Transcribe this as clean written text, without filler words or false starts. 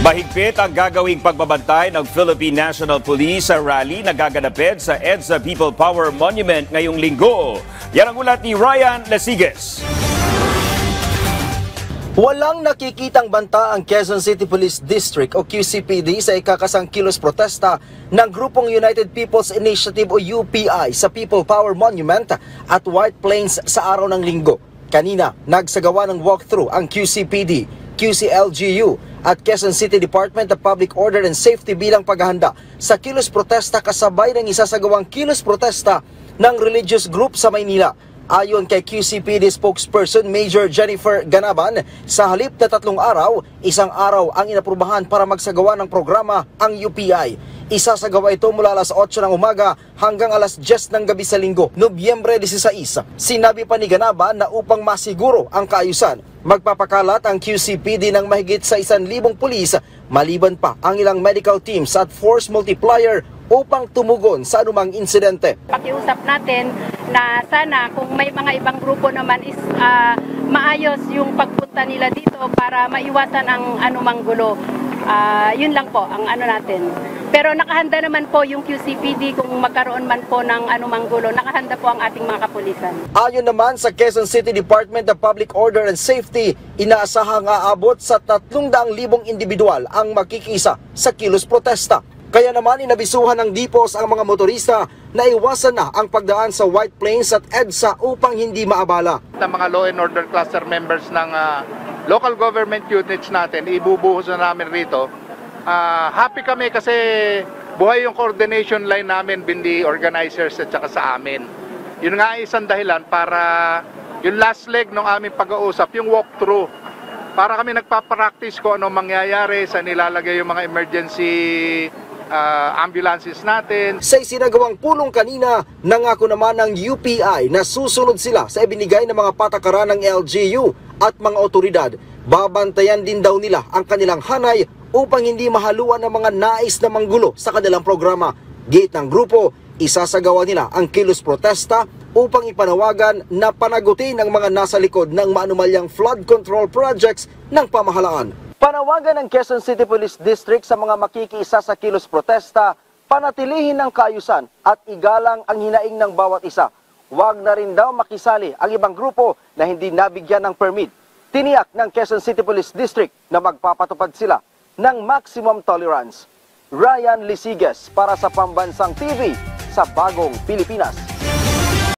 Mahigpit ang gagawing pagbabantay ng Philippine National Police sa rally na gaganapin sa EDSA People Power Monument ngayong linggo. Yan ang ulat ni Ryan Lesiges. Walang nakikitang banta ang Quezon City Police District o QCPD sa ikakasang kilos protesta ng grupong United People's Initiative o UPI sa People Power Monument at White Plains sa araw ng linggo. Kanina, nagsagawa ng walkthrough ang QCPD, QCLGU at Quezon City Department of Public Order and Safety bilang paghahanda sa kilos protesta kasabay ng isasagawang kilos protesta ng religious group sa Maynila. Ayon kay QCPD spokesperson Major Jennifer Ganaban, sa halip na 3 araw, 1 araw ang inaprubahan para magsagawa ng programa ang UPI. Isasagawa ito mula alas 8 ng umaga hanggang alas 10 ng gabi sa linggo, Nobyembre 16. Sinabi pa ni Ganaban na upang masiguro ang kaayusan, magpapakalat ang QCPD ng mahigit sa 1,000 pulis, maliban pa ang ilang medical teams at force multiplier upang tumugon sa anumang insidente. Pakiusap natin na sana kung may mga ibang grupo naman is maayos yung pagpunta nila dito para maiwasan ang anumang gulo. Yun lang po ang ano natin. Pero nakahanda naman po yung QCPD kung magkaroon man po ng anumang gulo. Nakahanda po ang ating mga kapulisan. Ayon naman sa Quezon City Department of Public Order and Safety, inaasahang aabot sa 300,000 individual ang makikisa sa kilos protesta. Kaya naman inabisuhan ng DPOS ang mga motorista na iwasan na ang pagdaan sa White Plains at EDSA upang hindi maabala. Ang mga law and order cluster members ng local government units natin, ibubuhos na namin rito. Happy kami kasi buhay yung coordination line namin, bindi organizers at saka sa amin. Yun nga isang dahilan para yung last leg ng aming pag-uusap, yung walkthrough. Para kami nagpa-practice kung ano mangyayari sa nilalagay yung mga emergency ambulances natin. Sa isinagawang pulong kanina, nangako naman ng UPI na susunod sila sa ibinigay ng mga patakaran ng LGU at mga otoridad. Babantayan din daw nila ang kanilang hanay upang hindi mahaluan ng mga nais na manggulo sa kanilang programa. Gate ng grupo, isasagawa nila ang kilos protesta upang ipanawagan na panagutin ang mga nasa likod ng maanumalyang flood control projects ng pamahalaan. Panawagan ng Quezon City Police District sa mga makikiisa sa kilos protesta, panatilihin ang kaayusan at igalang ang hinaing ng bawat isa. Huwag na rin daw makisali ang ibang grupo na hindi nabigyan ng permit. Tiniyak ng Quezon City Police District na magpapatupad sila ng maximum tolerance. Ryan Lesiges para sa Pambansang TV sa Bagong Pilipinas.